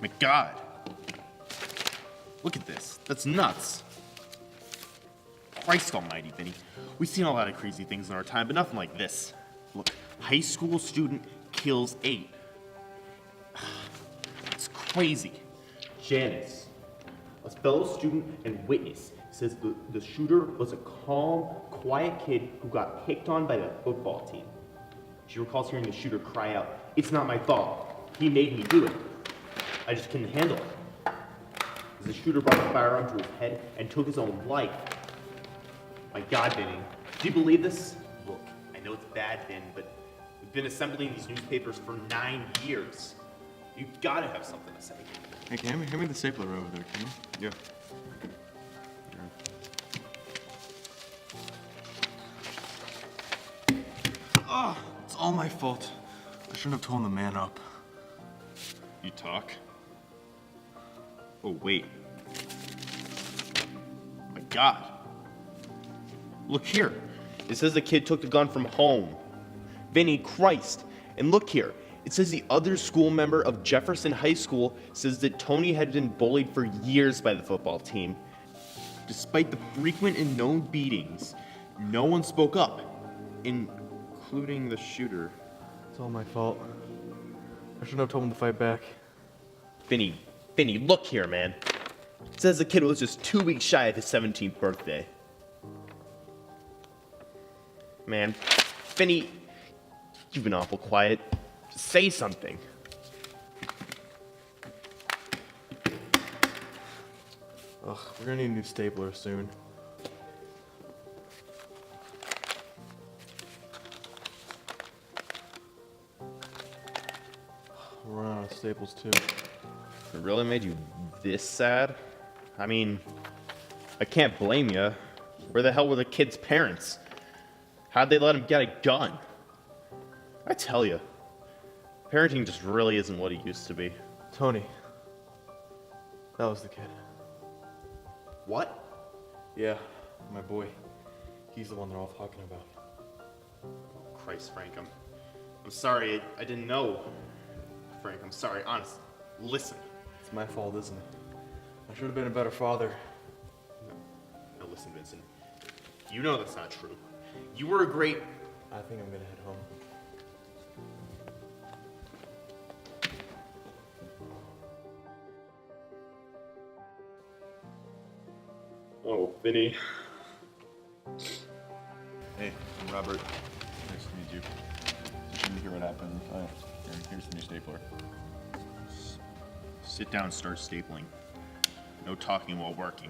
My God. Look at this. That's nuts. Christ almighty, Vinny. We've seen a lot of crazy things in our time, but nothing like this. Look, high school student kills 8. It's crazy. Janice, a fellow student and witness, says the shooter was a calm, quiet kid who got picked on by the football team. She recalls hearing the shooter cry out, "It's not my fault. He made me do it. I just couldn't handle it." The shooter brought the firearm to his head and took his own life. My God, Vinny, do you believe this? Look, I know it's bad, Vin, but we've been assembling these newspapers for 9 years. You've got to have something to say. Hey, hand me the stapler over there, can you? Yeah. Oh, it's all my fault. I shouldn't have torn the man up. You talk? Oh, wait. My God. Look here. It says the kid took the gun from home. Vinny, Christ. And look here. It says the other school member of Jefferson High School says that Tony had been bullied for years by the football team. Despite the frequent and known beatings, no one spoke up, including the shooter. It's all my fault. I shouldn't have told him to fight back. Vinny, look here, man. It says the kid was just 2 weeks shy of his 17th birthday. Man, Vinny, you've been awful quiet. Just say something. Ugh, we're gonna need a new stapler soon. We're running out of staples too. It really made you this sad? I mean, I can't blame you. Where the hell were the kid's parents? How'd they let him get a gun? I tell you, parenting just really isn't what it used to be. Tony. That was the kid. What? Yeah, my boy. He's the one they're all talking about. Oh, Christ, Frank, I'm sorry. I didn't know. Frank, I'm sorry. Honest, listen. It's my fault, isn't it? I should have been a better father. No, listen, Vincent. You know that's not true. You were a great... I think I'm gonna head home. Oh, Vinny. Hey, I'm Robert. Nice to meet you. Just need to hear what happened. Here's the new stapler. Sit down and start stapling. No talking while working.